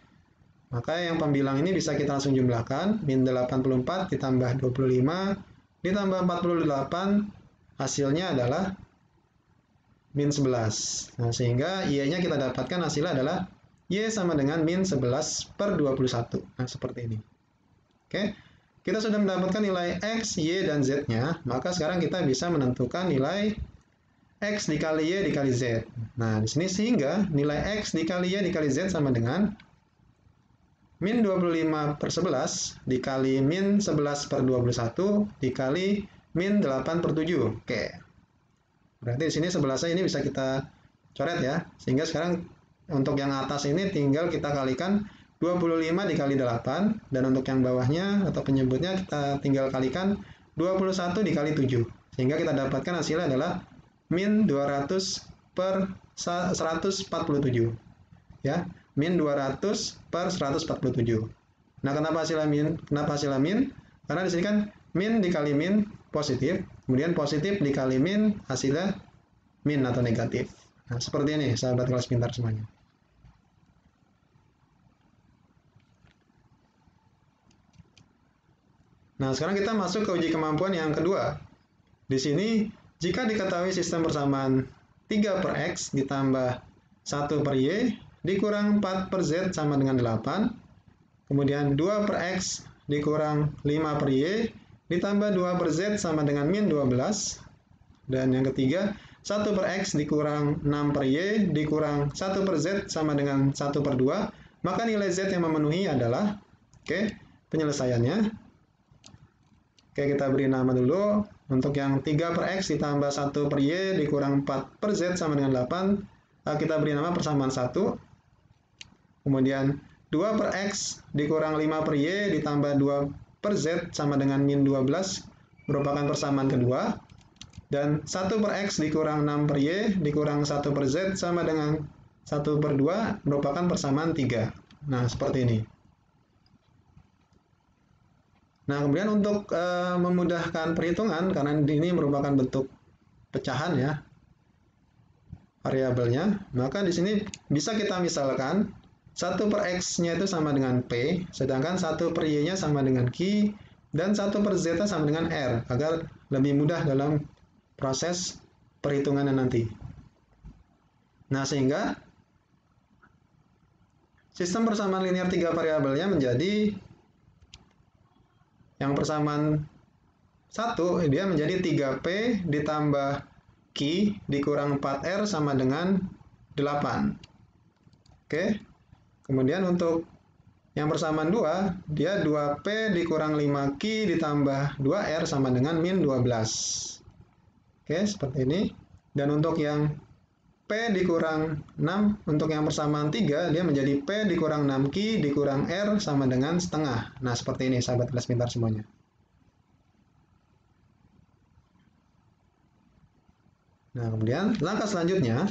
Maka yang pembilang ini bisa kita langsung jumlahkan. Min 84 ditambah 25 ditambah 48 hasilnya adalah min 11. Nah, sehingga Y-nya kita dapatkan hasilnya adalah Y sama dengan min 11 per 21. Nah, seperti ini. Oke. Kita sudah mendapatkan nilai X, Y, dan Z-nya. Maka sekarang kita bisa menentukan nilai X dikali Y dikali Z. Nah, di sini sehingga nilai X dikali Y dikali Z sama dengan min 25 per 11 dikali min 11 per 21 dikali min 8 per 7. Oke. Berarti di sini 11-nya ini bisa kita coret ya. Sehingga sekarang untuk yang atas ini tinggal kita kalikan 25 dikali 8, dan untuk yang bawahnya atau penyebutnya kita tinggal kalikan 21 dikali 7. Sehingga kita dapatkan hasilnya adalah min 200 per 147. Ya, min 200 per 147. Nah, kenapa hasilnya min? Kenapa hasilnya min? Karena di sini kan min dikali min positif, kemudian positif dikali min hasilnya min atau negatif. Nah, seperti ini sahabat kelas pintar semuanya. Nah, sekarang kita masuk ke uji kemampuan yang kedua. Di sini, jika diketahui sistem persamaan 3 per X ditambah 1 per Y dikurang 4 per Z sama dengan 8, kemudian 2 per X dikurang 5 per Y ditambah 2 per Z sama dengan min 12, dan yang ketiga, 1 per X dikurang 6 per Y dikurang 1 per Z sama dengan 1 per 2, maka nilai Z yang memenuhi adalah, penyelesaiannya. Kita beri nama dulu. Untuk yang 3 per X ditambah 1 per Y dikurang 4 per Z sama dengan 8, kita beri nama persamaan 1. Kemudian 2 per X dikurang 5 per Y ditambah 2 per Z sama dengan min 12 merupakan persamaan kedua. Dan 1 per X dikurang 6 per Y dikurang 1 per Z sama dengan 1 per 2 merupakan persamaan 3. Nah, seperti ini. Nah, kemudian untuk memudahkan perhitungan, karena ini merupakan bentuk pecahan ya, variabelnya, maka di sini bisa kita misalkan 1 per X-nya itu sama dengan P, sedangkan 1 per Y-nya sama dengan Q, dan 1 per Z-nya sama dengan R, agar lebih mudah dalam proses perhitungannya nanti. Nah, sehingga sistem persamaan linear 3 variabelnya menjadi yang persamaan 1, dia menjadi 3P ditambah Q dikurang 4R sama dengan 8. Kemudian untuk yang persamaan 2, dia 2P dikurang 5Q ditambah 2R sama dengan min 12. Seperti ini. Dan untuk yang P dikurang 6, untuk yang persamaan 3, dia menjadi P dikurang 6Q dikurang R sama dengan setengah. Nah, seperti ini sahabat kelas pintar semuanya. Nah, kemudian langkah selanjutnya,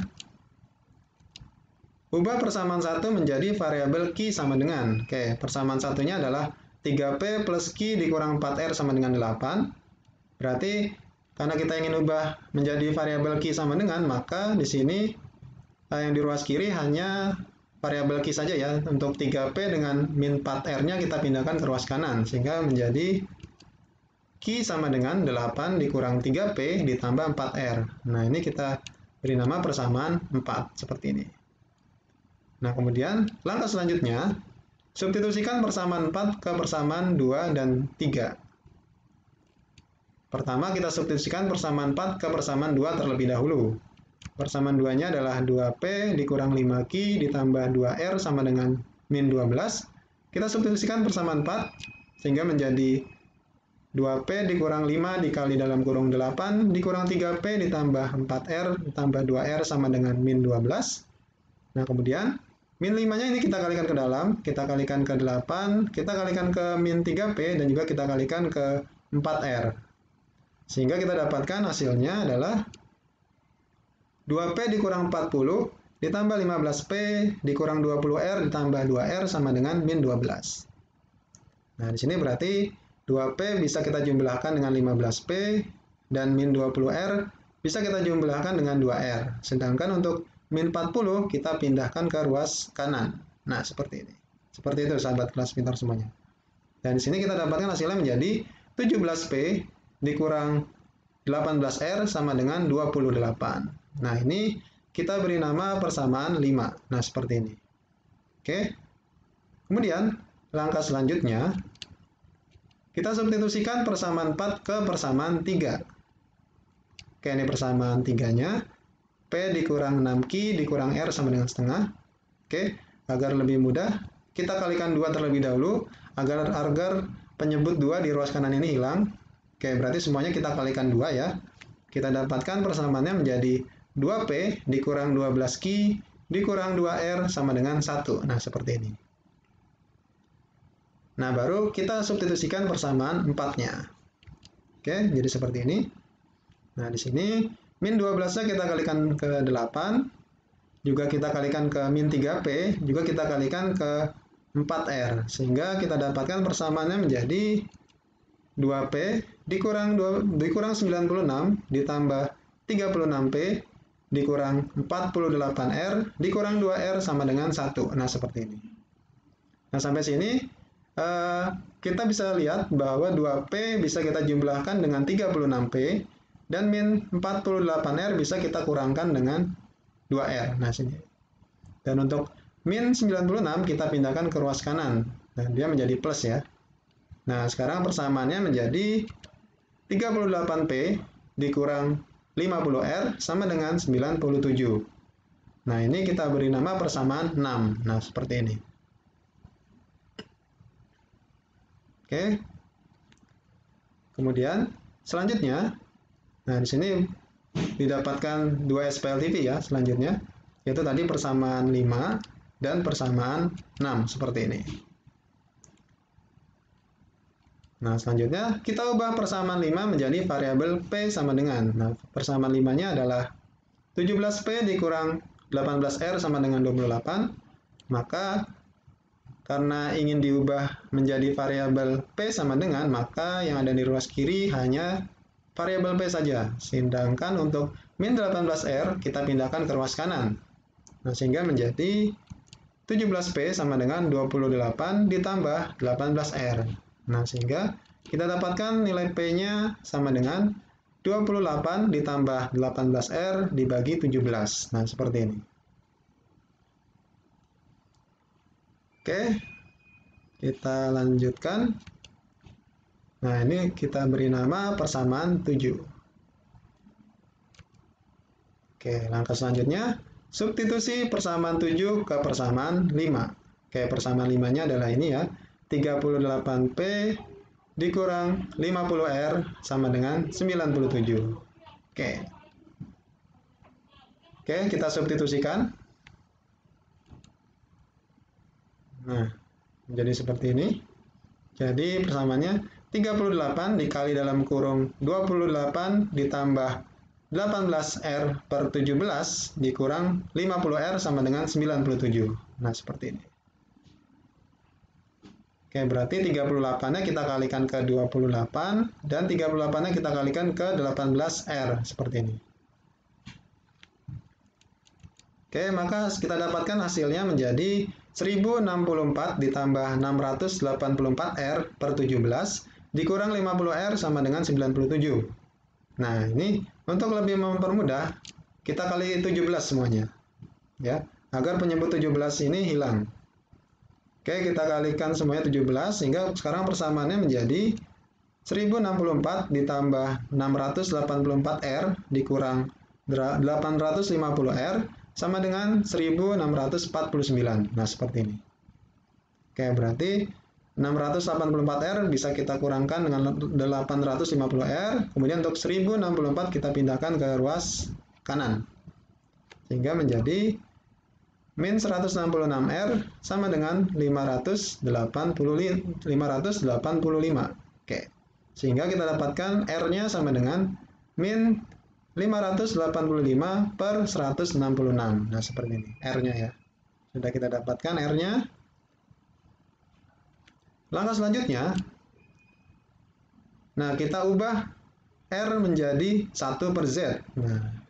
ubah persamaan 1 menjadi variabel Q sama dengan, persamaan satunya adalah 3P plus Q dikurang 4R sama dengan 8. Berarti karena kita ingin ubah menjadi variabel Q sama dengan, maka di sini yang di ruas kiri hanya variabel Q saja ya. Untuk 3P dengan min 4R-nya kita pindahkan ke ruas kanan, sehingga menjadi Q sama dengan 8 dikurang 3P ditambah 4R. Nah, ini kita beri nama persamaan 4, seperti ini. Nah, kemudian langkah selanjutnya, substitusikan persamaan 4 ke persamaan 2 dan 3. Pertama, kita substitusikan persamaan 4 ke persamaan 2 terlebih dahulu. Persamaan 2-nya adalah 2P dikurang 5Q ditambah 2R sama dengan min 12. Kita substitusikan persamaan 4, sehingga menjadi 2P dikurang 5 dikali dalam kurung 8 dikurang 3P ditambah 4R ditambah 2R sama dengan min 12. Nah, kemudian min 5-nya ini kita kalikan ke dalam, kita kalikan ke 8, kita kalikan ke min 3P, dan juga kita kalikan ke 4R. Sehingga kita dapatkan hasilnya adalah 2P dikurang 40 ditambah 15P dikurang 20R ditambah 2R sama dengan min 12. Nah, di sini berarti 2P bisa kita jumlahkan dengan 15P, dan min 20R bisa kita jumlahkan dengan 2R. Sedangkan untuk min 40 kita pindahkan ke ruas kanan. Nah, seperti ini. Seperti itu sahabat kelas pintar semuanya. Dan di sini kita dapatkan hasilnya menjadi 17P dikurang 18R sama dengan 28. Nah, ini kita beri nama persamaan 5. Nah, seperti ini. Kemudian, langkah selanjutnya, kita substitusikan persamaan 4 ke persamaan 3. Ini persamaan 3-nya. P dikurang 6Q dikurang R sama dengan setengah. Agar lebih mudah, kita kalikan 2 terlebih dahulu, agar penyebut 2 di ruas kanan ini hilang. Berarti semuanya kita kalikan 2 ya. Kita dapatkan persamaannya menjadi 2P dikurang 12Q dikurang 2R sama dengan 1. Nah, seperti ini. Nah, baru kita substitusikan persamaan 4-nya. Oke, jadi seperti ini. Nah, di sini min 12-nya kita kalikan ke 8, juga kita kalikan ke min 3P, juga kita kalikan ke 4R. Sehingga kita dapatkan persamaannya menjadi 2P dikurang 96 ditambah 36P dikurang 48R dikurang 2R sama dengan 1. Nah, seperti ini. Nah, sampai sini kita bisa lihat bahwa 2P bisa kita jumlahkan dengan 36P dan min 48R bisa kita kurangkan dengan 2R. Nah, sini. Dan untuk min 96 kita pindahkan ke ruas kanan. Nah, dia menjadi plus ya. Nah, sekarang persamaannya menjadi 38P dikurang 50R sama dengan 97. Nah, ini kita beri nama persamaan 6. Nah, seperti ini. Oke. Kemudian selanjutnya, nah di sini didapatkan 2 SPLTV ya selanjutnya, yaitu tadi persamaan 5 dan persamaan 6 seperti ini. Nah, selanjutnya kita ubah persamaan 5 menjadi variabel P sama dengan. Nah, persamaan 5-nya adalah 17P dikurang 18R sama dengan 28. Maka karena ingin diubah menjadi variabel P sama dengan, maka yang ada di ruas kiri hanya variabel P saja. Sedangkan untuk min 18R kita pindahkan ke ruas kanan. Nah, sehingga menjadi 17P sama dengan 28 ditambah 18R. Nah, sehingga kita dapatkan nilai P-nya sama dengan 28 ditambah 18R dibagi 17. Nah, seperti ini. Oke, kita lanjutkan. Nah, ini kita beri nama persamaan 7. Oke, langkah selanjutnya, substitusi persamaan 7 ke persamaan 5. Oke, persamaan 5-nya adalah ini ya, 38P dikurang 50R sama dengan 97. Oke, kita substitusikan. Nah, menjadi seperti ini. Jadi persamaannya 38 dikali dalam kurung 28 ditambah 18R per 17 dikurang 50R sama dengan 97. Nah, seperti ini. Oke, berarti 38-nya kita kalikan ke 28 dan 38-nya kita kalikan ke 18R seperti ini. Oke, maka kita dapatkan hasilnya menjadi 1064 ditambah 684R per 17 dikurang 50R sama dengan 97. Nah, ini untuk lebih mempermudah, kita kali 17 semuanya. Ya, agar penyebut 17 ini hilang. Oke, kita kalikan semuanya 17, sehingga sekarang persamaannya menjadi 1064 ditambah 684R dikurang 850R sama dengan 1649. Nah, seperti ini. Oke, berarti 684R bisa kita kurangkan dengan 850R. Kemudian untuk 1064 kita pindahkan ke ruas kanan. Sehingga menjadi min 166R sama dengan 585. Oke. Sehingga kita dapatkan R-nya sama dengan min 585 per 166. Nah, seperti ini R-nya ya. Sudah kita dapatkan R-nya. Langkah selanjutnya, nah kita ubah R menjadi 1 per Z. Nah,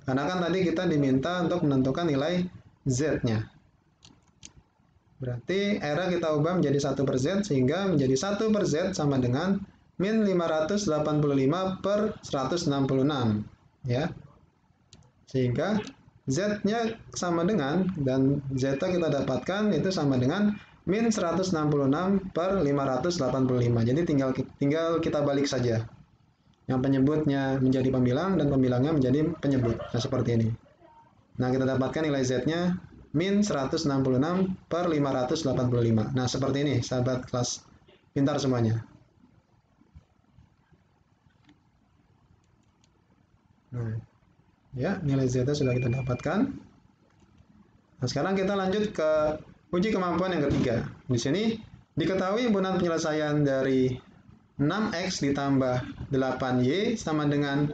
karena kan tadi kita diminta untuk menentukan nilai Z-nya. Berarti R kita ubah menjadi 1 per Z, sehingga menjadi 1 per Z sama dengan min 585 per 166. Ya, sehingga Z-nya sama dengan, dan Z kita dapatkan itu sama dengan min 166 per 585. Jadi tinggal kita balik saja. Yang penyebutnya menjadi pembilang dan pembilangnya menjadi penyebut. Nah, seperti ini. Nah, kita dapatkan nilai Z-nya min 166 per 585. Nah, seperti ini, sahabat kelas pintar semuanya. Nah, ya, nilai Z sudah kita dapatkan. Nah, sekarang kita lanjut ke uji kemampuan yang ketiga. Di sini Diketahui himpunan penyelesaian dari 6x ditambah 8y sama dengan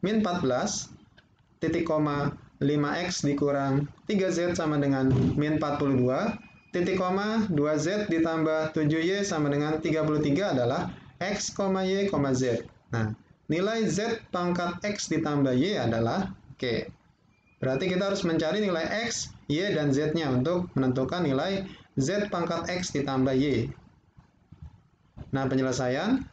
min 14, titik koma 5x dikurang 3z sama dengan min 42, titik koma 2z ditambah 7y sama dengan 33 adalah x, y, z. Nah, nilai z pangkat x ditambah y adalah Oke. Berarti kita harus mencari nilai x, y, dan z-nya untuk menentukan nilai z pangkat x ditambah y. Nah, penyelesaian.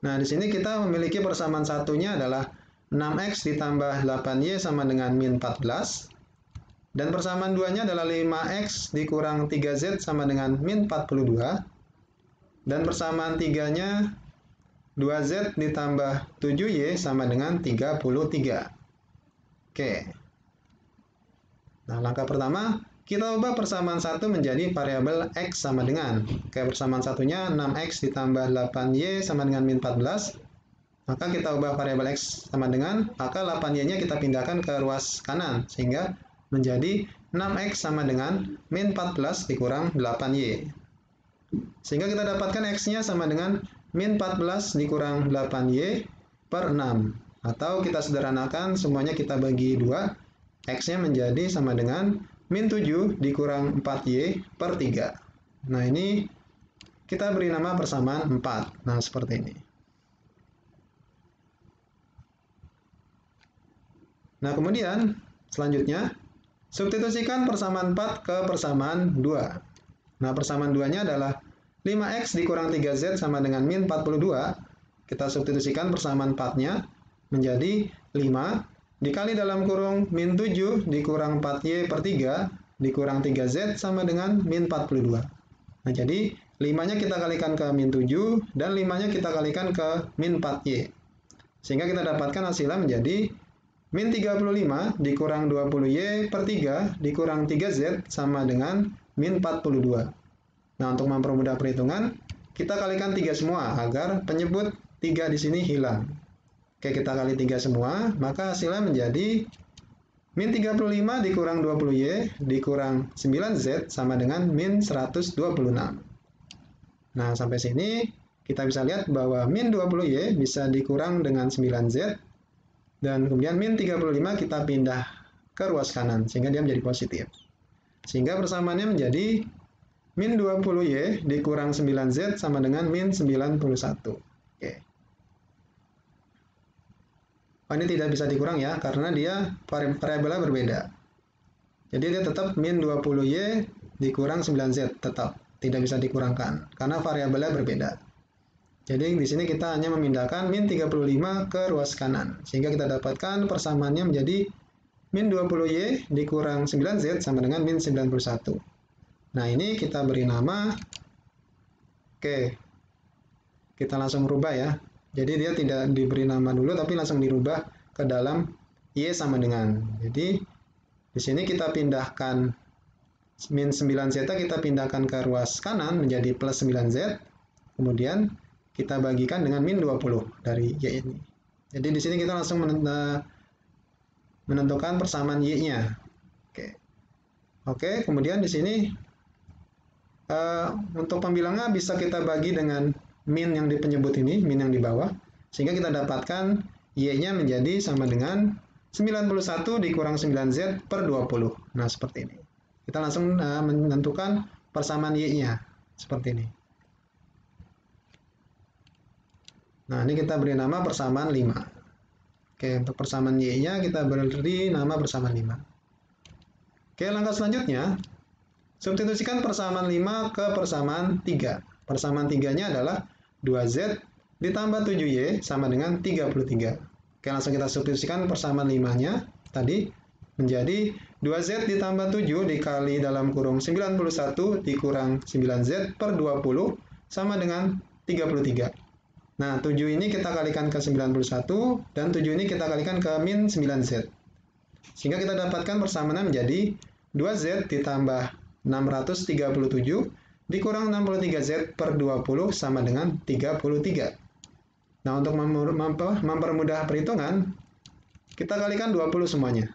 Nah, di sini kita memiliki persamaan satunya adalah 6x ditambah 8y sama dengan min 14. Dan persamaan 2-nya adalah 5x dikurang 3z sama dengan min 42. Dan persamaan 3-nya 2z ditambah 7y sama dengan 33. Oke. Nah, langkah pertama, kita ubah persamaan 1 menjadi variabel x sama dengan. Persamaan satunya 6x ditambah 8y sama dengan min 14. Maka kita ubah variabel x sama dengan, maka 8y-nya kita pindahkan ke ruas kanan. Sehingga menjadi 6x sama dengan min 14 dikurang 8y. Sehingga kita dapatkan x-nya sama dengan min 14 dikurang 8y per 6. Atau kita sederhanakan, semuanya kita bagi 2. X-nya menjadi sama dengan min 7 dikurang 4y per 3. Nah, ini kita beri nama persamaan 4. Nah, seperti ini. Nah, kemudian selanjutnya, substitusikan persamaan 4 ke persamaan 2. Nah, persamaan 2-nya adalah 5x dikurang 3z sama dengan min 42. Kita substitusikan persamaan 4-nya menjadi 5 dikali dalam kurung min 7 dikurang 4y per 3 dikurang 3z sama dengan min 42. Nah, jadi 5-nya kita kalikan ke min 7 dan 5-nya kita kalikan ke min 4y. Sehingga kita dapatkan hasilnya menjadi min 35 dikurang 20y per 3 dikurang 3z sama dengan min 42. Nah, untuk mempermudah perhitungan, kita kalikan 3 semua agar penyebut 3 di sini hilang. Oke, kita kali 3 semua, maka hasilnya menjadi min 35 dikurang 20y dikurang 9z sama dengan min 126. Nah, sampai sini kita bisa lihat bahwa min 20y bisa dikurang dengan 9z, dan kemudian min 35 kita pindah ke ruas kanan, sehingga dia menjadi positif. Sehingga persamaannya menjadi min 20y dikurang 9z sama dengan min 91. Oke. Ini tidak bisa dikurang ya, karena dia variabelnya berbeda. Jadi dia tetap min 20y dikurang 9z, tetap tidak bisa dikurangkan, karena variabelnya berbeda. Jadi di sini kita hanya memindahkan min 35 ke ruas kanan, sehingga kita dapatkan persamaannya menjadi min 20y dikurang 9z sama dengan min 91. Nah, ini kita beri nama. Oke, kita langsung rubah ya. Jadi dia tidak diberi nama dulu, tapi langsung dirubah ke dalam y sama dengan. Jadi di sini kita pindahkan min 9z kita pindahkan ke ruas kanan menjadi plus 9z. Kemudian kita bagikan dengan min 20 dari y ini. Jadi di sini kita langsung menentukan persamaan y-nya. Oke, kemudian di sini untuk pembilangnya bisa kita bagi dengan min yang di penyebut ini, min yang di bawah, sehingga kita dapatkan y-nya menjadi sama dengan 91 dikurang 9z per 20. Nah, seperti ini. Kita langsung menentukan persamaan y-nya, seperti ini. Nah, ini kita beri nama persamaan 5. Oke, untuk persamaan y-nya kita beri nama persamaan 5. Oke, langkah selanjutnya, substitusikan persamaan 5 ke persamaan 3. Persamaan 3-nya adalah 2z ditambah 7y sama dengan 33. Oke, langsung kita substitusikan persamaan 5-nya tadi menjadi 2z ditambah 7 dikali dalam kurung 91 dikurang 9z per 20 sama dengan 33. Nah, 7 ini kita kalikan ke 91 dan 7 ini kita kalikan ke min 9z. Sehingga kita dapatkan persamaannya menjadi 2z ditambah 637 dikurang 63z per 20 sama dengan 33. Nah, untuk mempermudah perhitungan, kita kalikan 20 semuanya.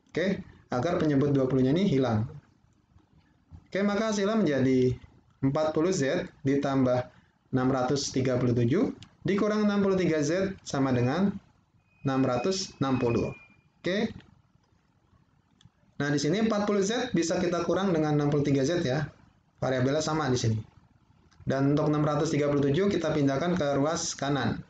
Oke, agar penyebut 20-nya ini hilang. Oke, maka hasilnya menjadi 40Z ditambah 637 dikurang 63Z sama dengan 660. Oke. Nah, di sini 40Z bisa kita kurang dengan 63Z ya. Variabelnya sama di sini. Dan untuk 637 kita pindahkan ke ruas kanan.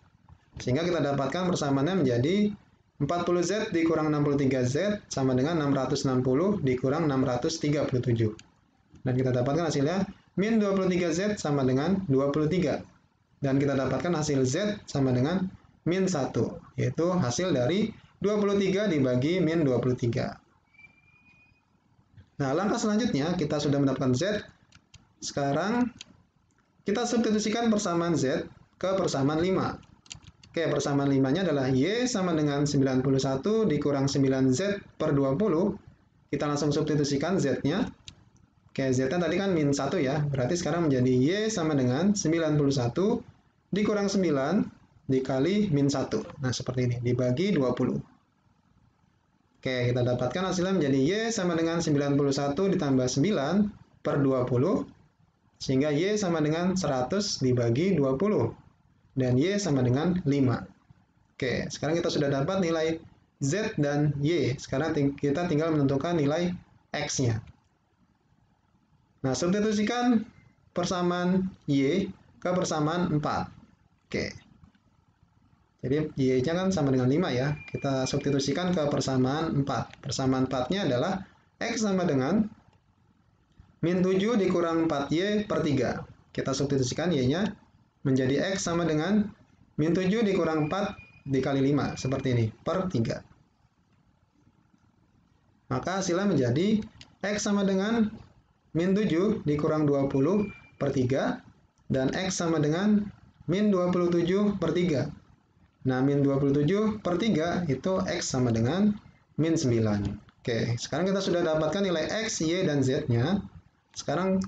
Sehingga kita dapatkan persamaannya menjadi 40Z dikurang 63Z sama dengan 660 dikurang 637. Dan kita dapatkan hasilnya min 23Z sama dengan 23. Dan kita dapatkan hasil Z sama dengan min 1. Yaitu hasil dari 23 dibagi min 23. Nah, langkah selanjutnya kita sudah mendapatkan Z. Sekarang kita substitusikan persamaan Z ke persamaan 5. Oke, persamaan 5-nya adalah Y sama dengan 91 dikurang 9Z per 20. Kita langsung substitusikan Z-nya. Oke, Z-nya tadi kan min 1 ya. Berarti sekarang menjadi Y sama dengan 91 dikurang 9 dikali min 1. Nah, seperti ini. Dibagi 20. Oke, kita dapatkan hasilnya menjadi Y sama dengan 91 ditambah 9 per 20. Sehingga Y sama dengan 100 dibagi 20. Dan Y sama dengan 5. Oke, sekarang kita sudah dapat nilai Z dan Y. Sekarang kita tinggal menentukan nilai X-nya. Nah, substitusikan persamaan Y ke persamaan 4. Oke. Jadi Y-nya kan sama dengan 5 ya. Kita substitusikan ke persamaan 4. Persamaan 4-nya adalah X sama dengan min 7 dikurang 4Y per 3. Kita substitusikan Y-nya menjadi X sama dengan min 7 dikurang 4 dikali 5. Seperti ini, per 3. Maka hasilnya menjadi X sama dengan min 7 dikurang 20 per 3. Dan X sama dengan min 27 per 3. Nah, min 27 per 3 itu X sama dengan min 9. Oke, sekarang kita sudah dapatkan nilai X, Y, dan Z-nya. Sekarang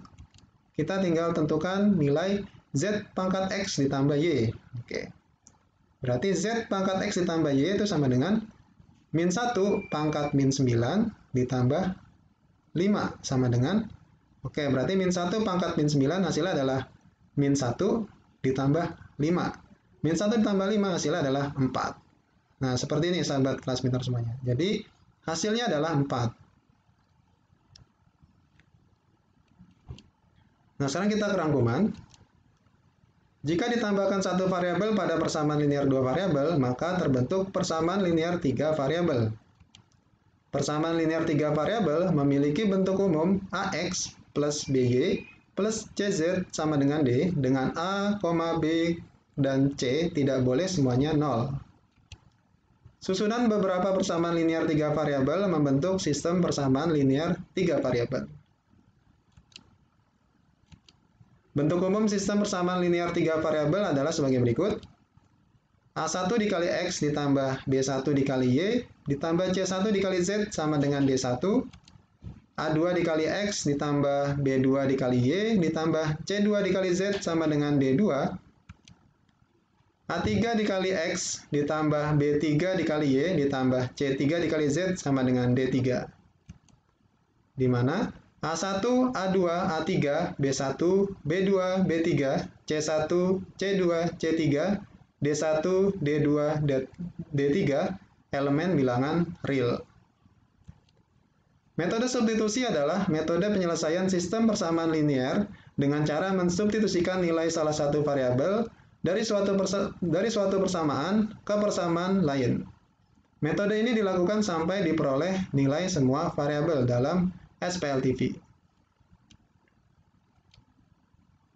kita tinggal tentukan nilai Z pangkat X ditambah Y. Oke. Berarti Z pangkat X ditambah Y itu sama dengan min 1 pangkat min 9 ditambah 5 sama dengan, oke, berarti min 1 pangkat min 9 hasilnya adalah min 1 ditambah 5. Min 1 ditambah 5 hasilnya adalah 4. Nah, seperti ini sahabat kelas pintar semuanya. Jadi, hasilnya adalah 4. Nah, sekarang kita ke rangkuman. Jika ditambahkan satu variabel pada persamaan linear dua variabel, maka terbentuk persamaan linear tiga variabel. Persamaan linear tiga variabel memiliki bentuk umum AX plus BY plus CZ sama dengan D, dengan A, B, dan C tidak boleh semuanya 0. Susunan beberapa persamaan linear tiga variabel membentuk sistem persamaan linear tiga variabel. Bentuk umum sistem persamaan linear tiga variabel adalah sebagai berikut. A1 dikali X ditambah B1 dikali Y ditambah C1 dikali Z sama dengan D1. A2 dikali X ditambah B2 dikali Y ditambah C2 dikali Z sama dengan D2. A3 dikali X ditambah B3 dikali Y ditambah C3 dikali Z sama dengan D3. Di mana A1, A2, A3, B1, B2, B3, C1, C2, C3, D1, D2, D3 elemen bilangan real. Metode substitusi adalah metode penyelesaian sistem persamaan linear dengan cara mensubstitusikan nilai salah satu variabel dari suatu persamaan ke persamaan lain. Metode ini dilakukan sampai diperoleh nilai semua variabel dalam SPLTV.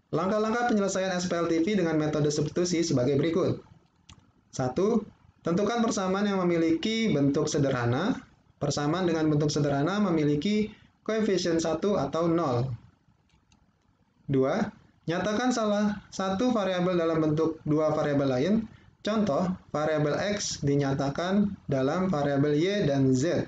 Langkah-langkah penyelesaian SPLTV dengan metode substitusi sebagai berikut. 1. Tentukan persamaan yang memiliki bentuk sederhana. Persamaan dengan bentuk sederhana memiliki koefisien 1 atau 0. 2. Nyatakan salah satu variabel dalam bentuk dua variabel lain. Contoh, variabel X dinyatakan dalam variabel Y dan Z.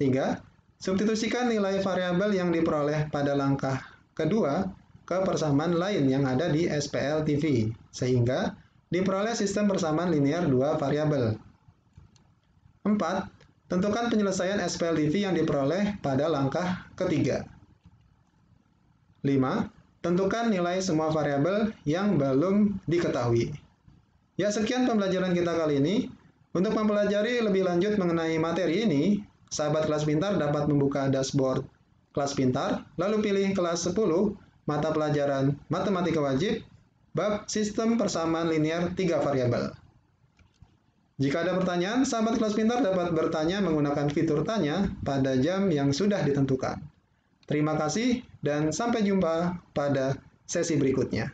3. Substitusikan nilai variabel yang diperoleh pada langkah kedua ke persamaan lain yang ada di SPLTV, sehingga diperoleh sistem persamaan linear dua variabel. 4. Tentukan penyelesaian SPLTV yang diperoleh pada langkah ketiga. 5. Tentukan nilai semua variabel yang belum diketahui. Ya, sekian pembelajaran kita kali ini. Untuk mempelajari lebih lanjut mengenai materi ini, sahabat kelas pintar dapat membuka dashboard kelas pintar, lalu pilih kelas 10, mata pelajaran matematika wajib, bab sistem persamaan linear 3 variabel. Jika ada pertanyaan, sahabat kelas pintar dapat bertanya menggunakan fitur tanya pada jam yang sudah ditentukan. Terima kasih dan sampai jumpa pada sesi berikutnya.